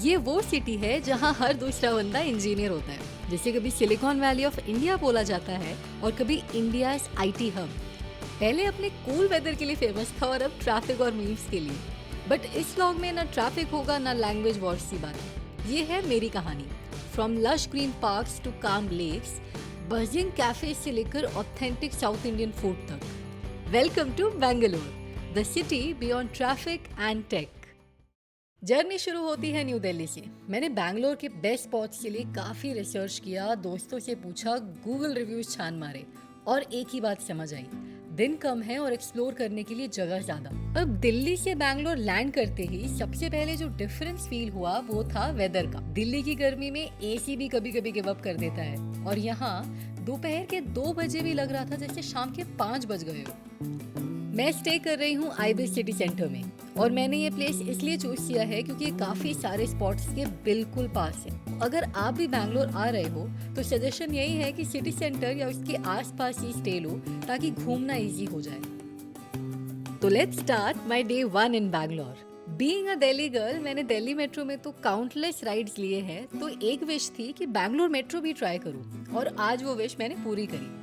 ये वो सिटी है जहाँ हर दूसरा बंदा इंजीनियर होता है, जिसे कभी सिलिकॉन वैली ऑफ इंडिया बोला जाता है और कभी इंडियाज आईटी हब। पहले अपने कूल वेदर के लिए फेमस था और अब ट्रैफिक और मीम्स के लिए। बट इस व्लॉग में ना ट्रैफिक होगा ना लैंग्वेज वॉर्स की बात। ये है मेरी कहानी, from lush green parks to calm lakes, buzzing cafe से लेकर ऑथेंटिक साउथ इंडियन फूड तक। Welcome to Bengaluru, the city beyond traffic and tech. Journey शुरू होती है न्यू दिल्ली से। मैंने बैंगलोर के बेस्ट स्पॉट्स के लिए काफ़ी रिसर्च किया, दोस्तों से पूछा, गूगल रिव्यूज छान मारे और एक ही बात समझ आई, दिन कम है और एक्सप्लोर करने के लिए जगह ज़्यादा। अब दिल्ली से बैंगलोर लैंड करते ही सबसे पहले जो डिफरेंस फील हुआ वो था वेदर का। दिल्ली की गर्मी में एसी भी कभी कभी गिव अप कर देता है और यहाँ दोपहर के 2 बजे भी लग रहा था जैसे शाम के 5 बज गए हो। मैं स्टे कर रही हूँ आईबिस सिटी सेंटर में और मैंने ये प्लेस इसलिए चूज किया है क्योंकि ये काफी सारे स्पॉट्स के बिल्कुल पास है। अगर आप भी बैंगलोर आ रहे हो तो सजेशन यही है कि सिटी सेंटर या उसके आसपास ही स्टे लो ताकि घूमना इजी हो जाए। तो let's start my day 1 in Bangalore. Being a Delhi girl, मैंने दिल्ली मेट्रो में तो काउंटलेस राइड्स लिए हैं, तो एक विश थी कि बैंगलोर मेट्रो भी ट्राई करूं और आज वो विश मैंने पूरी करी।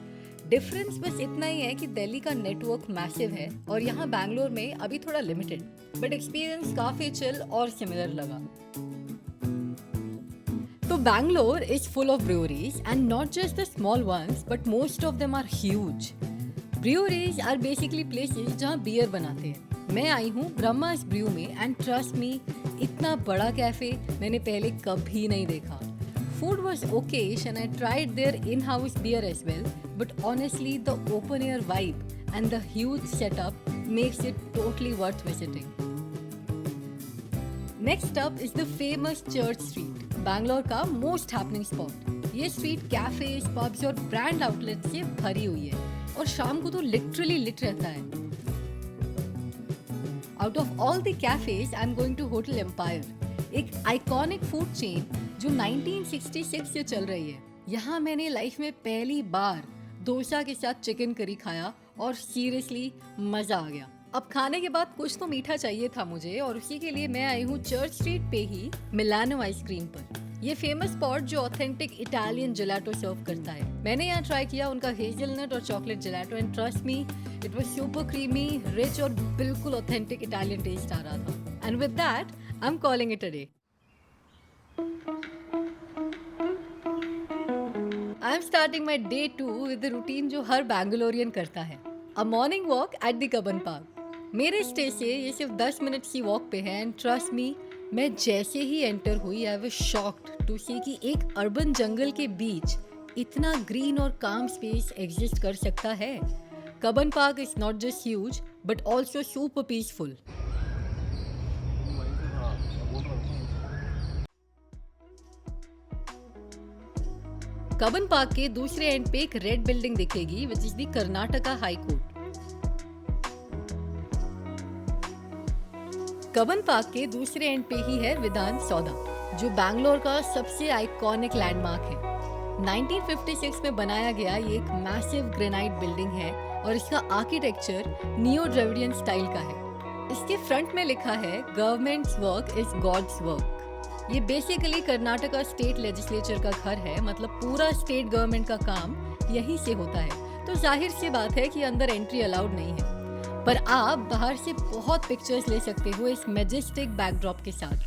डिफरेंस बस इतना ही है कि दिल्ली का नेटवर्क मैसिव है और यहाँ बैंगलोर में अभी थोड़ा लिमिटेड, बट एक्सपीरियंस काफी चिल और सिमिलर लगा। तो Bangalore is full of breweries and not just the small ones but most of them are huge. Breweries are basically places जहाँ बियर बनाते हैं। मैं आई हूँ ब्रह्मास ब्रू में एंड ट्रस्ट मी, इतना बड़ा कैफे मैंने पहले कभी नहीं देखा। Food was okayish and I tried their in-house beer as well, but honestly the open air vibe and the huge setup makes it totally worth visiting. Next up is the famous Church Street, Bangalore का most happening spot. ये street cafes, pubs और brand outlets से भरी हुई है और शाम को तो literally lit रहता है। Out of all the cafes, I'm going to Hotel Empire, एक iconic food chain जो 1966 से चल रही है। यहाँ मैंने लाइफ में पहली बार डोसा के साथ चिकन करी खाया और सीरियसली मजा आ गया। अब खाने के बाद कुछ तो मीठा चाहिए था मुझे और उसी के लिए मैं आई हूँ चर्च स्ट्रीट पे ही मिलानो आइसक्रीम पर। ये फेमस स्पॉट जो ऑथेंटिक इटालियन जेलाटो सर्व करता है। मैंने यहाँ ट्राई किया उनका हेजलनट और chocolate gelato and trust me, it was super creamy, rich और बिल्कुल ऑथेंटिक इटालियन टेस्ट आ रहा था। And with that I am calling it a day. I am starting my day 2 with the routine जो हर Bangalorean करता है, a morning walk at the Cubbon park. मेरे stay से ये सिर्फ 10 मिनट्स की वॉक पे है एंड ट्रस्ट मी, मैं जैसे ही एंटर हुई आई वाज शॉक्ड टू सी कि एक अर्बन जंगल के बीच इतना ग्रीन और काम स्पेस एग्जिस्ट कर सकता है। Cubbon park is not just huge but also super peaceful. Cubbon park के दूसरे एंड पे एक रेड बिल्डिंग दिखेगी which is the Karnataka high court. Cubbon park के दूसरे एंड पे ही है विधान सौदा, जो बैंगलोर का सबसे आइकॉनिक लैंडमार्क है। 1956 में बनाया गया ये एक मैसिव ग्रेनाइट बिल्डिंग है और इसका आर्किटेक्चर नियो द्रविडियन स्टाइल का है। इसके फ्रंट में लिखा है government's work is god's work. ये बेसिकली कर्नाटका स्टेट लेजिस्लेचर का घर है, मतलब पूरा स्टेट गवर्नमेंट का काम यहीं से होता है। तो जाहिर सी बात है कि अंदर एंट्री अलाउड नहीं है, पर आप बाहर से बहुत पिक्चर्स ले सकते हो इस मैजेस्टिक बैकड्रॉप के साथ।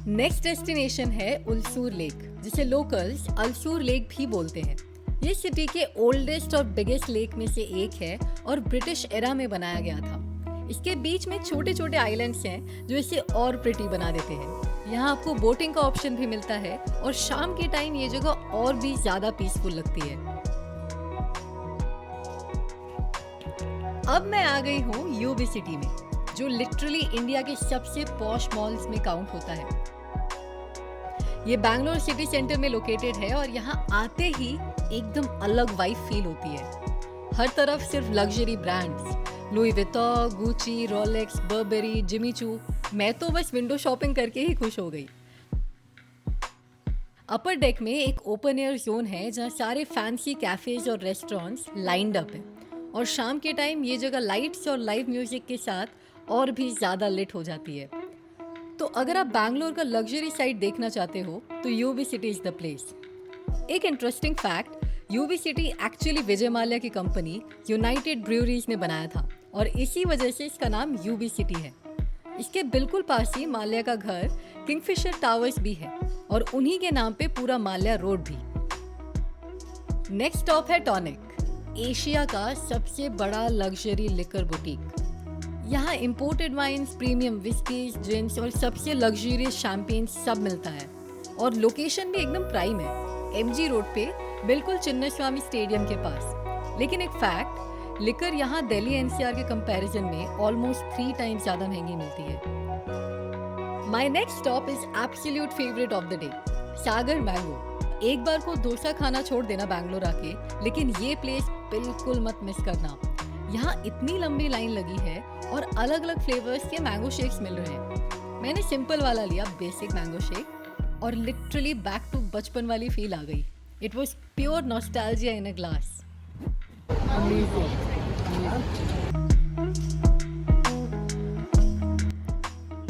नेक्स्ट डेस्टिनेशन है उलसूर लेक, जिसे लोकल्स अल्सूर लेक भी बोलते हैं। ये सिटी के ओल्डेस्ट और बिगेस्ट लेक में से एक है और ब्रिटिश एरा में बनाया गया था। इसके बीच में छोटे छोटे आइलैंड्स हैं जो इसे और प्रिटी बना देते हैं। यहाँ आपको बोटिंग का ऑप्शन भी मिलता है और शाम के टाइम ये जगह और भी ज्यादा पीसफुल लगती है। अब मैं आ गई हूँ यूबी सिटी में, जो लिटरली इंडिया के सबसे पॉश मॉल्स में काउंट होता है। ये बैंगलोर सिटी सेंटर में लोकेटेड है और यहाँ आते ही एकदम अलग वाइब फील होती है। हर तरफ सिर्फ luxury brands, Louis Vuitton, Gucci, Rolex, barberi, Jimmy Choo. मैं तो बस विंडो शॉपिंग करके ही खुश हो गई। अपर डेक में एक ओपन एयर जोन है जहाँ सारे फैंसी कैफेज और रेस्टोरेंट्स लाइंड अप है और शाम के टाइम ये जगह लाइट्स और लाइव म्यूजिक के साथ और भी ज़्यादा लिट हो जाती है। तो अगर आप बैंगलोर का लग्जरी साइड देखना चाहते हो तो UB City is the place. एक interesting fact, UB City actually Vijay Mallya की कंपनी यूनाइटेड ब्रूअरीज ने बनाया था और इसी वजह से इसका नाम यूबी सिटी है। इसके बिल्कुल पास ही माल्या का घर किंगफिशर टावर्स भी है और उन्हीं के नाम पे पूरा माल्या रोड भी। नेक्स्ट स्टॉप है टॉनिक, एशिया का सबसे बड़ा लग्जरी लिकर बुटीक। यहाँ imported wines, premium whiskies, gins और सबसे लग्जरियस शैंपेन सब मिलता है और लोकेशन भी एकदम प्राइम है, एमजी रोड पे, बिल्कुल चिन्नस्वामी स्टेडियम के पास। लेकिन एक फैक्ट, लिकर यहाँ दिल्ली एनसीआर के कंपैरिजन में ऑलमोस्ट 3 टाइम्स ज़्यादा महंगी मिलती है। My next stop is absolute favourite of the day, Sagar mango. एक बार को डोसा खाना छोड़ देना बैंगलोर आके, लेकिन ये प्लेस बिल्कुल मत मिस करना। यहाँ इतनी लंबी लाइन लगी है और अलग अलग फ्लेवर्स के मैंगो शेक्स मिल रहे हैं। मैंने सिंपल वाला लिया, बेसिक मैंगो शेक, और लिटरली बैक टू बचपन वाली फील आ गई। It was pure nostalgia in a glass.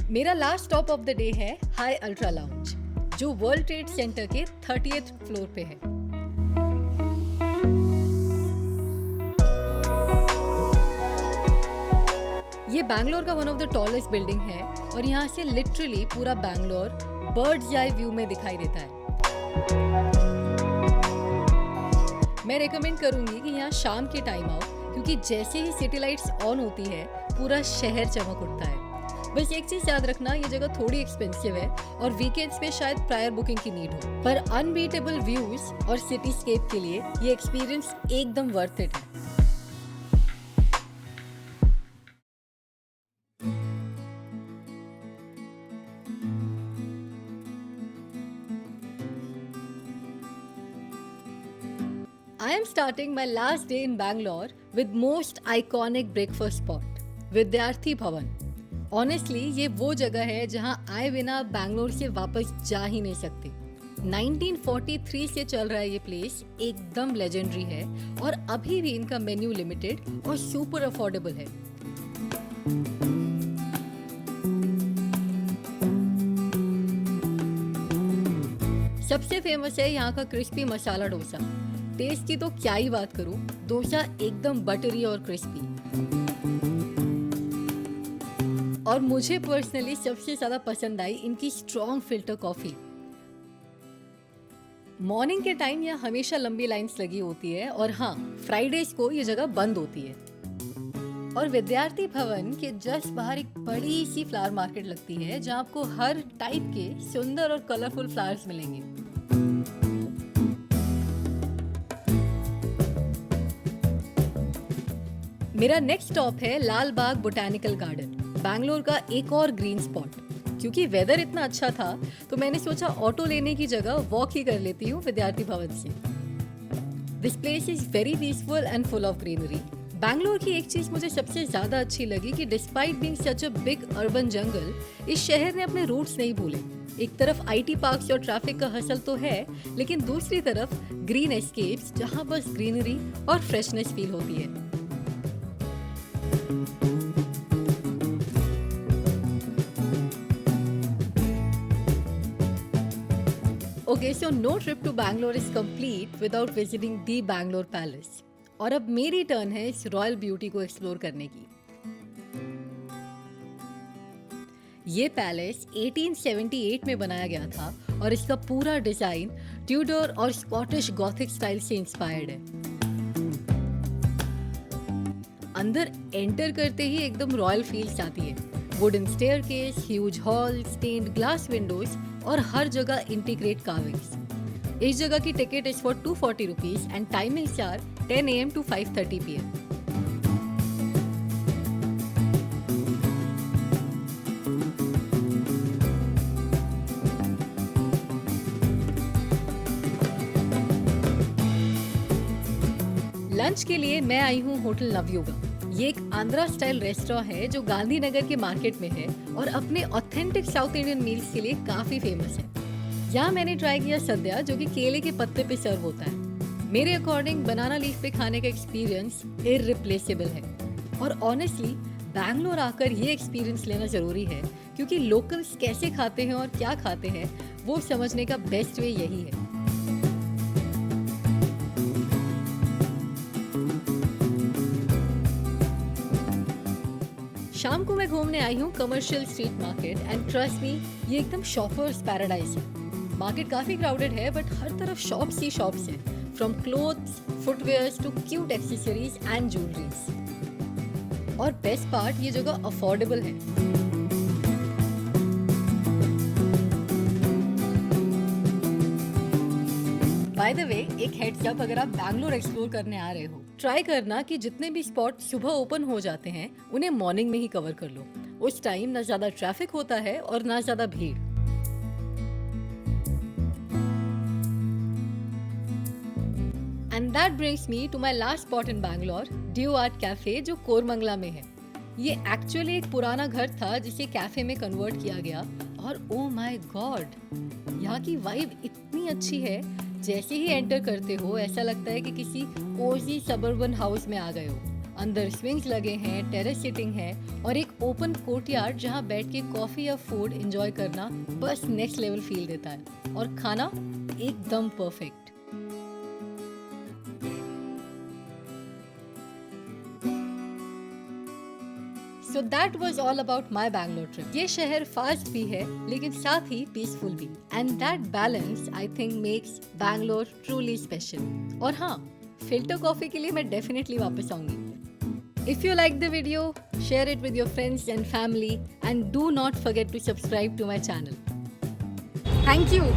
मेरा last stop of the day है हाई अल्ट्रा लाउंज, जो वर्ल्ड ट्रेड सेंटर के 30th फ्लोर पे है। ये बैंगलोर का one of the tallest building है और यहाँ से लिटरली पूरा बैंगलोर बर्ड्स आई व्यू में दिखाई देता है। मैं रेकमेंड करूंगी कि यहाँ शाम के टाइम आओ, क्योंकि जैसे ही सिटी लाइट्स ऑन होती है पूरा शहर चमक उठता है। बस एक चीज याद रखना, ये जगह थोड़ी एक्सपेंसिव है और वीकेंड्स में शायद प्रायर बुकिंग की नीड हो, पर अनबीटेबल व्यूज और सिटीस्केप के लिए ये एक्सपीरियंस एकदम वर्थ इट है। I am starting my last day in Bangalore with most iconic breakfast spot, विद्यार्थी भवन। Honestly, ये वो जगह है जहाँ आए बिना बैंगलोर से वापस जा ही नहीं सकते। 1943 से चल रहा है ये प्लेस, एकदम लेजेंडरी है और अभी भी इनका मेन्यू लिमिटेड और सुपर अफोर्डेबल है। सबसे फेमस है यहाँ का क्रिस्पी मसाला डोसा। टेस्ट की तो क्या ही बात करूं, डोसा एकदम बटरी और क्रिस्पी। और मुझे पर्सनली सबसे ज्यादा पसंद आई इनकी स्ट्रॉन्ग फिल्टर कॉफी। मॉर्निंग के टाइम यहाँ हमेशा लंबी लाइंस लगी होती है और हाँ, फ्राइडेज को ये जगह बंद होती है। और विद्यार्थी भवन के जस्ट बाहर एक बड़ी सी फ्लावर मार्केट लगती है जहाँ आपको हर टाइप के सुंदर और कलरफुल फ्लावर्स मिलेंगे। मेरा नेक्स्ट स्टॉप है लाल बाग बोटैनिकल गार्डन, बैंगलोर का एक और ग्रीन स्पॉट। क्योंकि वेदर इतना अच्छा था तो मैंने सोचा ऑटो लेने की जगह वॉक ही कर लेती हूँ विद्यार्थी भवन से। This place is very peaceful and full of greenery. Bangalore की एक चीज मुझे सबसे ज्यादा अच्छी लगी कि despite being such a big urban जंगल, इस शहर ने अपने रूट्स नहीं भूले। एक तरफ आईटी पार्क्स और ट्रैफिक का हसल तो है, लेकिन दूसरी तरफ ग्रीन एस्केप्स जहाँ बस ग्रीनरी और फ्रेशनेस फील होती है। Okay, so no trip to Bangalore is complete without visiting the Bangalore Palace. और अब मेरी टर्न है इस रॉयल ब्यूटी को एक्सप्लोर करने की। ये पैलेस 1878 में बनाया गया था और इसका पूरा डिजाइन ट्यूडर और स्कॉटिश गॉथिक स्टाइल से इंस्पायर्ड है। अंदर एंटर करते ही एकदम रॉयल फील्स आती है। Wooden staircase, huge hall, stained glass windows और हर जगह इंटीग्रेट कार्विंग्स। इस जगह की ticket is for 240 rupees and timings are 10 AM to 5:30 PM। Lunch के लिए मैं आई हूँ होटल नवयुगा। ये एक आंध्रा स्टाइल रेस्टोरेंट है जो गांधीनगर के मार्केट में है और अपने ऑथेंटिक साउथ इंडियन मील्स के लिए काफी फेमस है। यहाँ मैंने ट्राई किया सद्या, जो कि केले के पत्ते पे सर्व होता है। मेरे अकॉर्डिंग बनाना लीफ पे खाने का एक्सपीरियंस इररिप्लेसेबल है और ऑनेस्टली बैंगलोर आकर ये एक्सपीरियंस लेना ज़रूरी है क्योंकि लोकल्स कैसे खाते हैं और क्या खाते हैं वो समझने का बेस्ट वे यही है। शाम को मैं घूमने आई हूँ commercial street market and trust me ये एकदम शॉपर्स पैराडाइज है। मार्केट काफ़ी क्राउडेड है बट हर तरफ शॉप्स ही शॉप्स हैं, from clothes, footwears to cute accessories and jewelleries. और बेस्ट पार्ट ये जगह अफोर्डेबल है। बाय द वे एक हेड्स अप, अगर आप बैंगलोर एक्सप्लोर करने आ रहे हो ट्राई करना कि जितने भी स्पॉट सुबह ओपन हो जाते हैं उन्हें मॉर्निंग में ही कवर कर लो। उस टाइम ना ज्यादा ट्रैफिक होता है और ना ज्यादा भीड़। And that brings me to my last spot in Bangalore, Dyu art cafe, जो कोरमंगला में है। ये एक्चुअली एक पुराना घर था जिसे कैफे में कन्वर्ट किया गया और ओ माय गॉड, यहाँ की वाइब इतनी अच्छी है, जैसे ही एंटर करते हो ऐसा लगता है कि किसी कोजी सबर्बन हाउस में आ गए हो। अंदर स्विंग्स लगे हैं, टेरेस सीटिंग है और एक ओपन कोर्टयार्ड जहाँ बैठ के कॉफी या फूड एंजॉय करना बस नेक्स्ट लेवल फील देता है। और खाना एकदम perfect. So that was all about my Bangalore trip. ये शहर फास्ट भी है लेकिन साथ ही पीसफुल भी, and that balance I think makes Bangalore truly special. और हाँ, फिल्टर कॉफी के लिए मैं डेफिनेटली वापस आऊंगी। If you like the video, share it with your friends and family, and do not forget to subscribe to my channel. Thank you.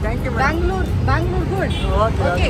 Thank you, madam. Bangalore good. Okay.